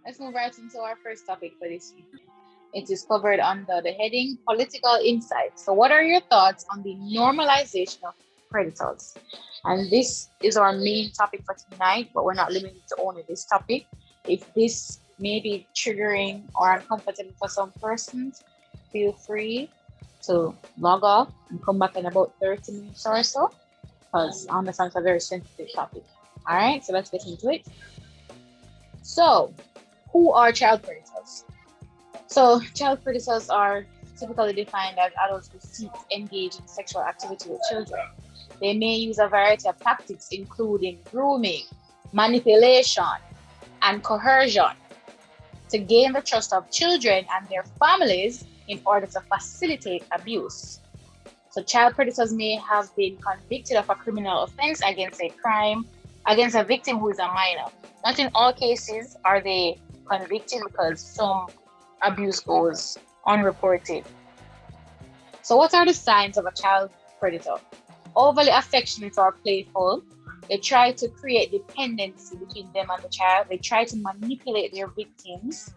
let's move right into our first topic for this week. It is covered under the heading Political Insights. So, what are your thoughts on the normalization of predators? And this is our main topic for tonight, but we're not limited to only this topic. If this may be triggering or uncomfortable for some persons, feel free to log off and come back in about 30 minutes or so, because I understand it's a very sensitive topic. All right, so let's get into it. So, who are child predators? So, child predators are typically defined as adults who seek to engage in sexual activity with children. They may use a variety of tactics, including grooming, manipulation, and coercion to gain the trust of children and their families in order to facilitate abuse. So, child predators may have been convicted of a criminal offense against a victim who is a minor. Not in all cases are they convicted, because some abuse goes unreported. So, what are the signs of a child predator? Overly affectionate or playful. They try to create dependency between them and the child. They try to manipulate their victims.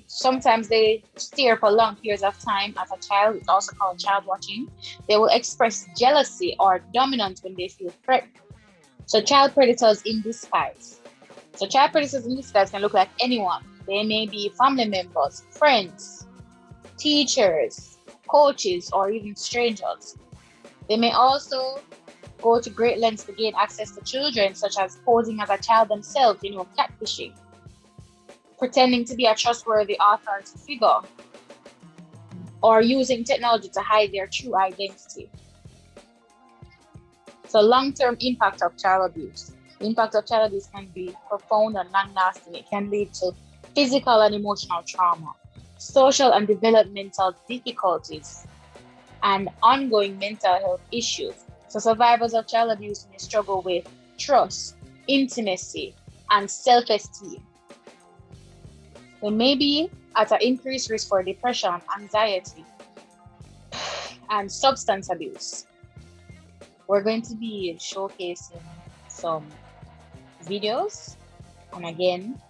Sometimes they stare for long periods of time at a child. It's also called child watching. They will express jealousy or dominance when they feel threatened. So, child predators in disguise. So, child predators in disguise can look like anyone. They may be family members, friends, teachers, coaches, or even strangers. They may also go to great lengths to gain access to children, such as posing as a child themselves, catfishing, pretending to be a trustworthy authority figure, or using technology to hide their true identity. So, long-term impact of child abuse. The impact of child abuse can be profound and long-lasting. It can lead to physical and emotional trauma, social and developmental difficulties, and ongoing mental health issues. So, survivors of child abuse may struggle with trust, intimacy, and self-esteem. They may be at an increased risk for depression, anxiety, and substance abuse. We're going to be showcasing some videos, and again,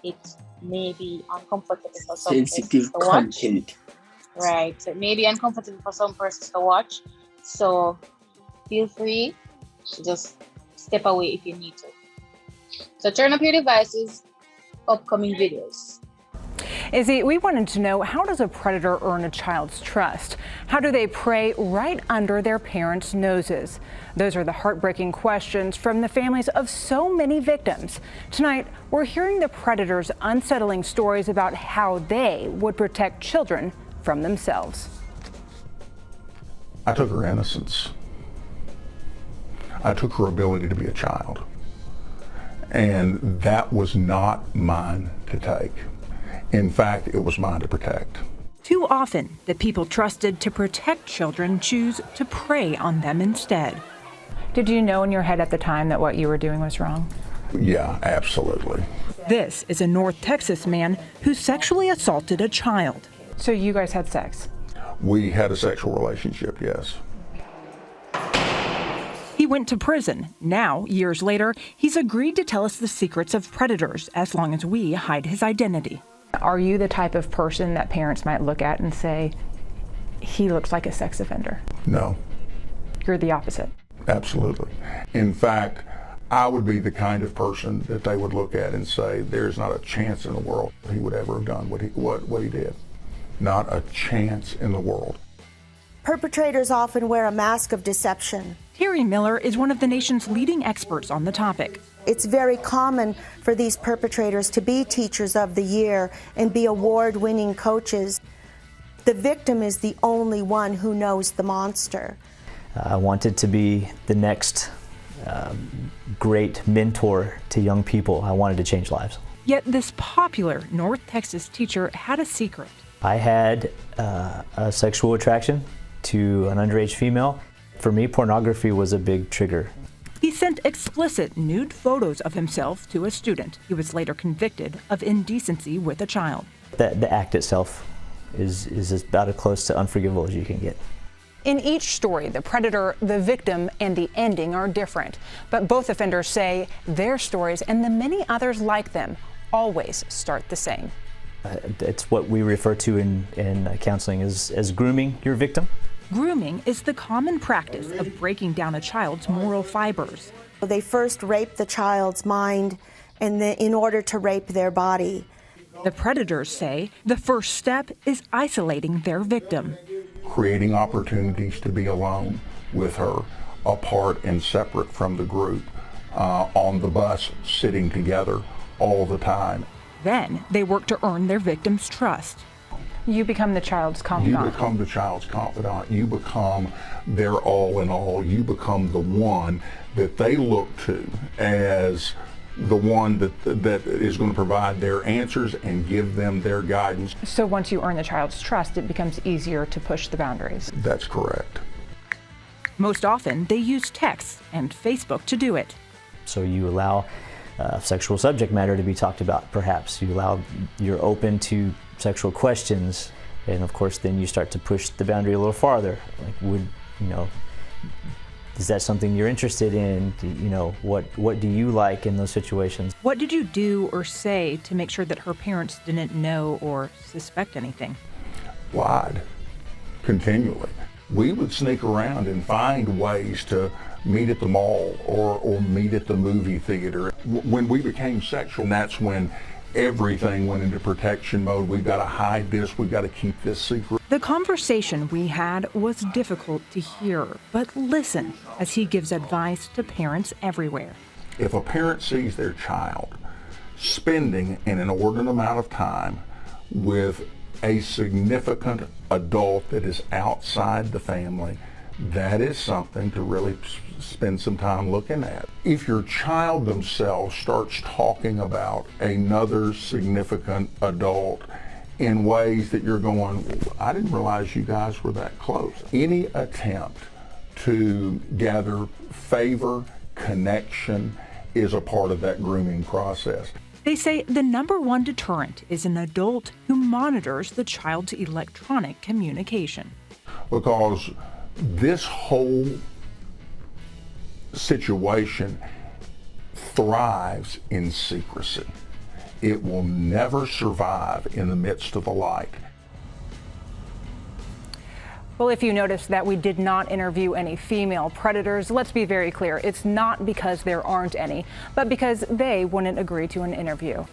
it may be uncomfortable for some sensitive persons to content. watch. Right, so it may be uncomfortable for some persons to watch. So feel free to just step away if you need to. So turn up your devices. Upcoming videos. Izzy, we wanted to know, how does a predator earn a child's trust? How do they prey right under their parents' noses? Those are the heartbreaking questions from the families of so many victims. Tonight, we're hearing the predators' unsettling stories about how they would protect children from themselves. I took her innocence. I took her ability to be a child. And that was not mine to take. In fact, it was mine to protect. Too often, the people trusted to protect children choose to prey on them instead. Did you know in your head at the time that what you were doing was wrong? Yeah, absolutely. This is a North Texas man who sexually assaulted a child. So you guys had sex? We had a sexual relationship, yes. He went to prison. Now, years later, he's agreed to tell us the secrets of predators as long as we hide his identity. Are you the type of person that parents might look at and say, he looks like a sex offender? No. You're the opposite. Absolutely. In fact, I would be the kind of person that they would look at and say, there's not a chance in the world he would ever have done what he did. Not a chance in the world. Perpetrators often wear a mask of deception. Terry Miller is one of the nation's leading experts on the topic. It's very common for these perpetrators to be teachers of the year and be award-winning coaches. The victim is the only one who knows the monster. I wanted to be the next great mentor to young people. I wanted to change lives. Yet this popular North Texas teacher had a secret. I had a sexual attraction to an underage female. For me, pornography was a big trigger. He sent explicit nude photos of himself to a student. He was later convicted of indecency with a child. The act itself is about as close to unforgivable as you can get. In each story, the predator, the victim, and the ending are different. But both offenders say their stories and the many others like them always start the same. It's what we refer to in counseling as grooming your victim. Grooming is the common practice of breaking down a child's moral fibers. They first rape the child's mind and then in order to rape their body. The predators say the first step is isolating their victim. Creating opportunities to be alone with her, apart and separate from the group, on the bus, sitting together all the time. Then they work to earn their victim's trust. You become the child's confidant. You become the child's confidant. You become their all in all. You become the one that they look to as the one that is going to provide their answers and give them their guidance. So once you earn the child's trust, it becomes easier to push the boundaries. That's correct. Most often, they use texts and Facebook to do it. So you allow sexual subject matter to be talked about, perhaps. You're open to sexual questions, and of course then you start to push the boundary a little farther. Like, is that something you're interested in? What do you like in those situations? What did you do or say to make sure that her parents didn't know or suspect anything? Lied continually. We would sneak around and find ways to meet at the mall or meet at the movie theater. When we became sexual, that's when everything went into protection mode. We've got to hide this. We've got to keep this secret. The conversation we had was difficult to hear, but listen as he gives advice to parents everywhere. If a parent sees their child spending an inordinate amount of time with a significant adult that is outside the family, that is something to really spend some time looking at. If your child themselves starts talking about another significant adult in ways that you're going, I didn't realize you guys were that close. Any attempt to gather favor, connection is a part of that grooming process. They say the number one deterrent is an adult who monitors the child's electronic communication. Because this whole situation thrives in secrecy. It will never survive in the midst of the light. Well, if you noticed that we did not interview any female predators, let's be very clear. It's not because there aren't any, but because they wouldn't agree to an interview.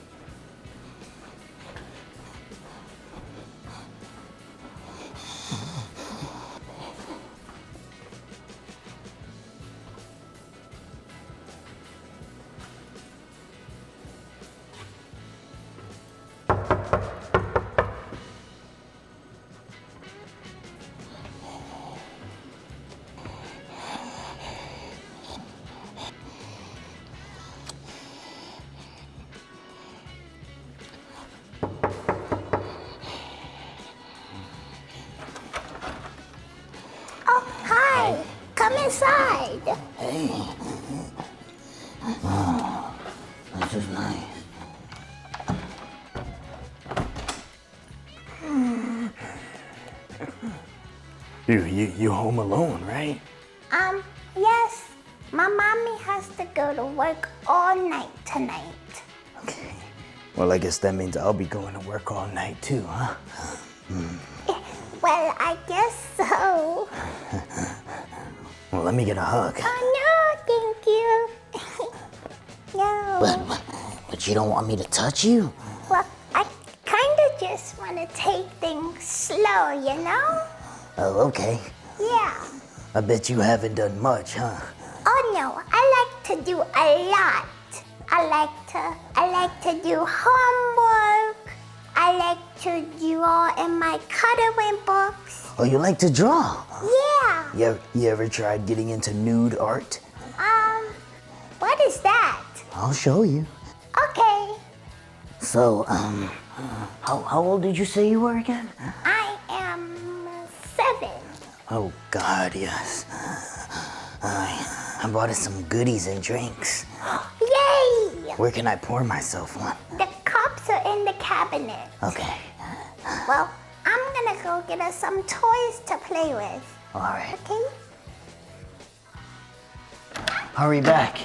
Come inside. Hey. Oh, this is nice. You home alone, right? Yes. My mommy has to go to work all night tonight. Okay. Well, I guess that means I'll be going to work all night too, huh? Well, I guess so. Well, let me get a hug. Oh, no, thank you. No. But you don't want me to touch you? Well, I kind of just want to take things slow, you know? Oh, okay. Yeah. I bet you haven't done much, huh? Oh, no, I like to do a lot. I like to do homework. I like to draw in my coloring books. Oh, you like to draw? Yeah. You ever tried getting into nude art? What is that? I'll show you. Okay. So, how old did you say you were again? I am 7. Oh, God, yes. I bought us some goodies and drinks. Yay! Where can I pour myself one? The cups are in the cabinet. Okay. Well, I'm gonna go get us some toys to play with. All right. Okay? Hurry back.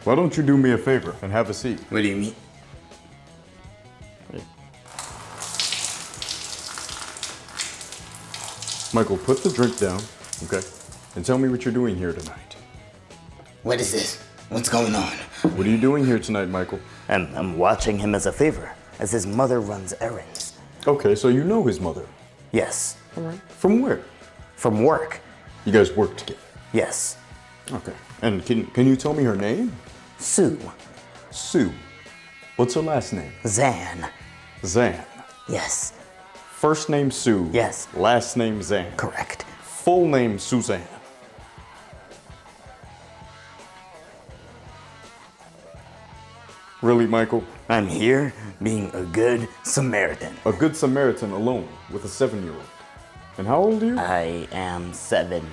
Why don't you do me a favor and have a seat? What do you mean? Michael, put the drink down, okay? And tell me what you're doing here tonight. What is this? What's going on? What are you doing here tonight, Michael? I'm watching him as a favor, as his mother runs errands. Okay, so you know his mother. Yes. From where? From work. You guys work together? Yes. Okay. And can you tell me her name? Sue. Sue. What's her last name? Zan. Zan. Yes. First name Sue. Yes. Last name Zan. Correct. Full name Suzanne. Really, Michael? I'm here being a good Samaritan. A good Samaritan alone with a 7-year-old. And how old are you? I am 47.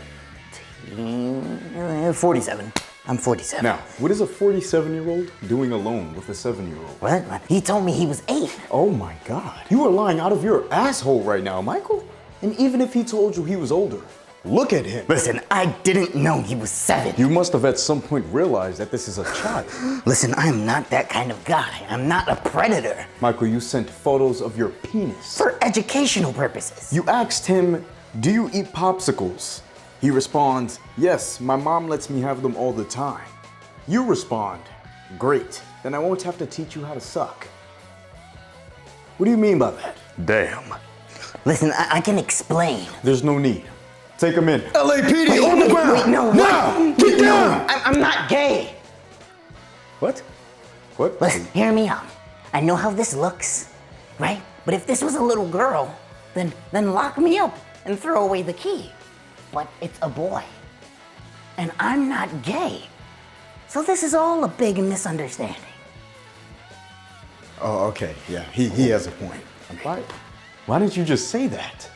I'm 47. Now, what is a 47-year-old doing alone with a 7-year-old? What? He told me he was 8. Oh my God. You are lying out of your asshole right now, Michael. And even if he told you he was older, look at him. Listen, I didn't know he was 7. You must have at some point realized that this is a child. Listen, I'm not that kind of guy. I'm not a predator. Michael, you sent photos of your penis. For educational purposes. You asked him, do you eat popsicles? He responds, yes, my mom lets me have them all the time. You respond, great, then I won't have to teach you how to suck. What do you mean by that? Damn. Listen, I can explain. There's no need. Take him in. LAPD on the ground! Wait, no, now! Get down! I'm not gay! What? What? Listen, hear me out. I know how this looks, right? But if this was a little girl, then lock me up and throw away the key. But it's a boy. And I'm not gay. So this is all a big misunderstanding. Oh, okay, yeah, he has a point. Why didn't you just say that?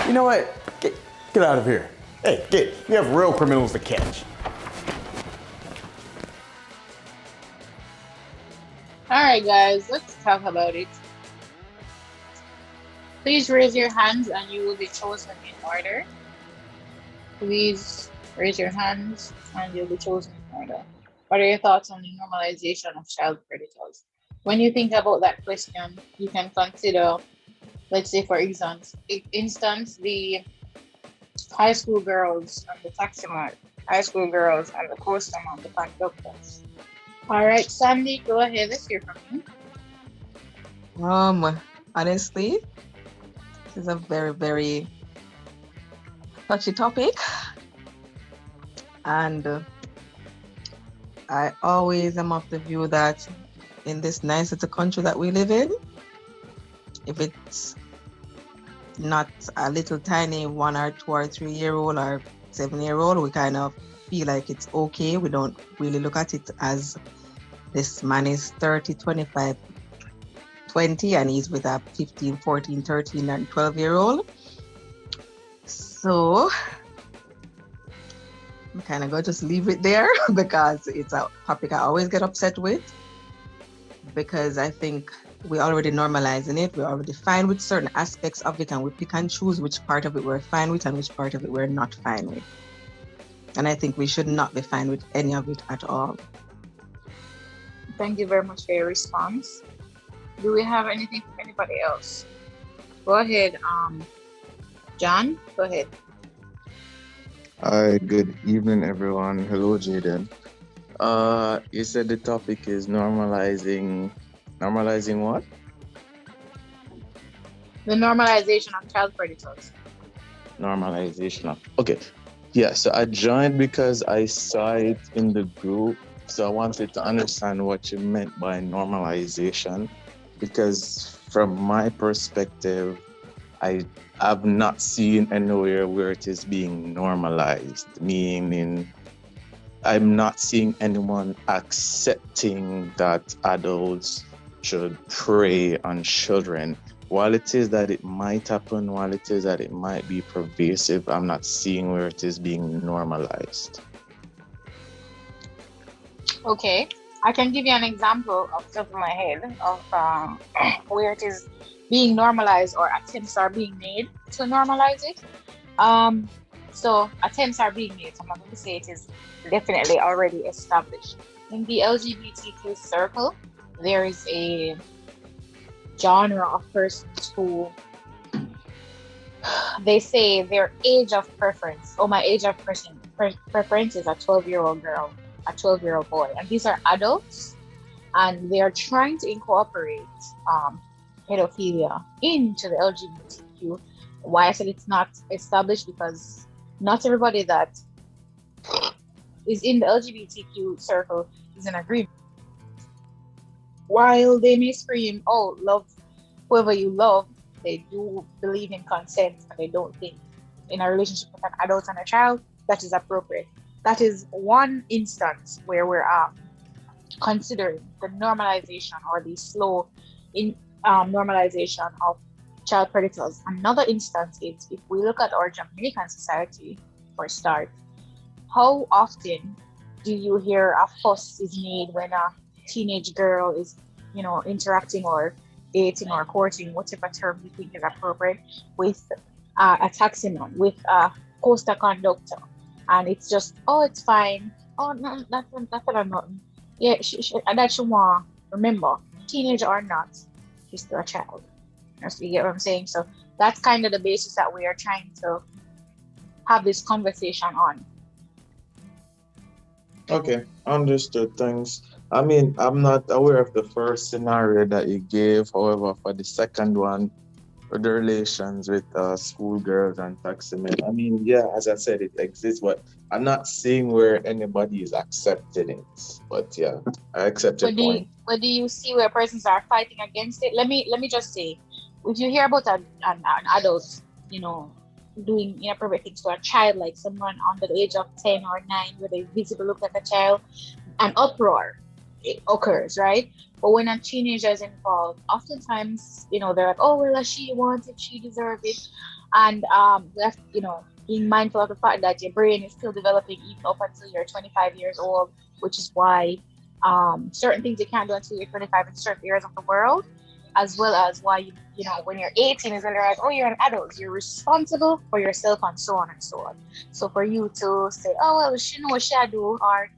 You know what? Get out of here. Hey, we have real criminals to catch. All right, guys, let's talk about it. Please raise your hands and you will be chosen in order. Please raise your hands and you'll be chosen in order. What are your thoughts on the normalization of child predators? When you think about that question, you can consider, let's say for instance, the high school girls and the taximan, high school girls and the customer, the conductors. All right, Sandy, go ahead. Let's hear from you. Honestly, this is a very, very touchy topic. And I always am of the view that in this nice little country that we live in, if it's not a little tiny 1 or 2 or 3 year old or 7-year-old, we kind of feel like it's okay. We don't really look at it as this man is 30, 25, 20 and he's with a 15, 14, 13 and 12-year-old. So I'm kind of going to just leave it there because it's a topic I always get upset with, because I think we're already normalizing it. We're already fine with certain aspects of it and we pick and choose which part of it we're fine with and which part of it we're not fine with. And I think we should not be fine with any of it at all. Thank you very much for your response. Do we have anything from anybody else? Go ahead, John, go ahead. Hi, good evening, everyone. Hello, Jaden. You said the topic is normalizing what? The normalization of child predators. Okay. Yeah, so I joined because I saw it in the group. So I wanted to understand what you meant by normalization, because from my perspective, I've not seen anywhere where it is being normalized, meaning I'm not seeing anyone accepting that adults should prey on children. While it is that it might happen, while it is that it might be pervasive, I'm not seeing where it is being normalized. Okay, I can give you an example off the top of my head of where it is being normalized or attempts are being made to normalize it. So attempts are being made. So I'm not going to say it is definitely already established. In the LGBTQ circle, there is a genre of persons who they say their age of preference. Oh, my age of preference is a 12-year-old girl, a 12-year-old boy. And these are adults, and they are trying to incorporate pedophilia into the LGBTQ. Why I said it's not established, because not everybody that is in the LGBTQ circle is in agreement. While they may scream, oh, love whoever you love, they do believe in consent, and they don't think in a relationship with an adult and a child that is appropriate. That is one instance where we're considering the normalization or the slow normalization of child predators. Another instance is if we look at our Jamaican society, for start, how often do you hear a fuss is made when a teenage girl is, interacting or dating or courting, whatever term you think is appropriate, with a taximan, with a coaster conductor, and it's just, oh, it's fine. Oh, no, that's nothing. Yeah, and that she want. Remember, teenage or not, she's still a child. You get what I'm saying? So that's kind of the basis that we are trying to have this conversation on. Okay, understood. Thanks. I mean, I'm not aware of the first scenario that you gave. However, for the second one, for the relations with schoolgirls and taximen, I mean, yeah, as I said, it exists, but I'm not seeing where anybody is accepting it. But yeah, I accept your point. Where do you see where persons are fighting against it? Let me just say, if you hear about an adult, doing inappropriate things to a child, like someone under the age of 10 or 9, where they visibly look like a child, an uproar it occurs, right? But when a teenager is involved, oftentimes, they're like, oh, well, she wants it, she deserves it. And we have, being mindful of the fact that your brain is still developing even up until you're 25 years old, which is why certain things you can't do until you're 25 in certain areas of the world, as well as why when you're 18 is when they're like, oh, you're an adult, you're responsible for yourself, and so on and so on. So for you to say, oh, well, she knows what she do, or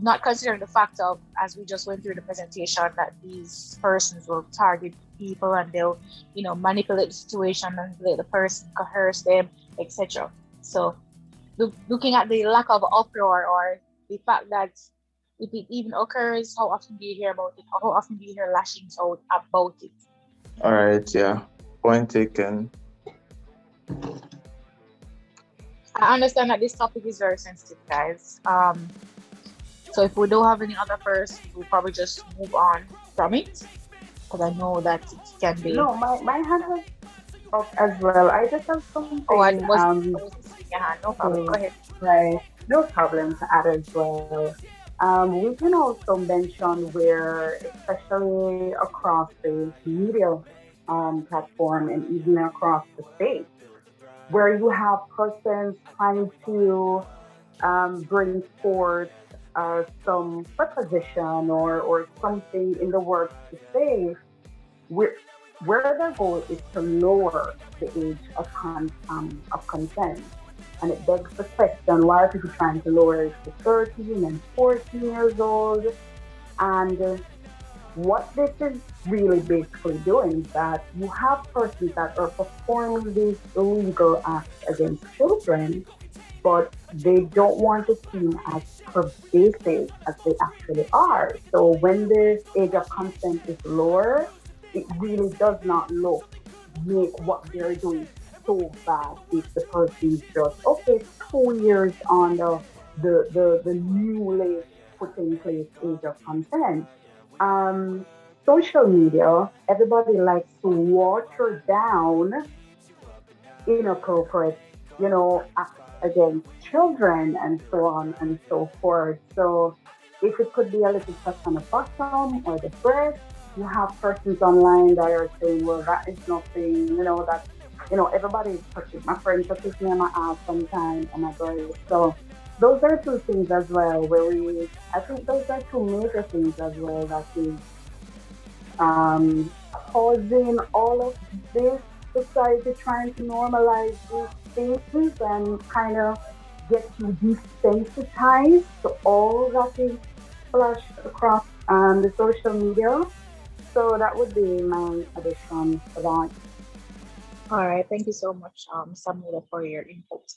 not considering the fact of, as we just went through the presentation, that these persons will target people and they'll, manipulate the situation and let the person coerce them, etc. So looking at the lack of uproar, or the fact that if it even occurs, how often do you hear about it? Or how often do you hear lashings out about it? All right, yeah, point taken. I understand that this topic is very sensitive, guys. So if we don't have any other first, we'll probably just move on from it, because I know that it can be. No, my hand was up as well. I just have something. Oh, I was seeing your hand. No problem. Go ahead. Right. No problem to add as well. We can also mention where, especially across the media platform and even across the state, where you have persons trying to bring forth some preposition or something in the words to say, where, where their goal is to lower the age of consent. And it begs the question, why are people trying to lower it to 13 and 14 years old? And what this is really basically doing is that you have persons that are performing these illegal acts against children, but they don't want to seem as pervasive as they actually are. So when the age of consent is lower, it really does not make what they're doing so bad if the person is just, okay, 2 years on the newly put in place age of consent. Social media, everybody likes to water down inappropriate, acts against children and so on and so forth. So if it could be a little touch on the bottom or the breast, you have persons online that are saying, well, that is nothing, everybody is touching. My friend touches me on my ass sometimes, on my breast. So those are two things as well I think those are two major things as well that is causing all of this society trying to normalize these things and kind of get you desensitized to all that is flashed across the social media. So that would be my addition to that. All right, thank you so much, Samuel, for your input.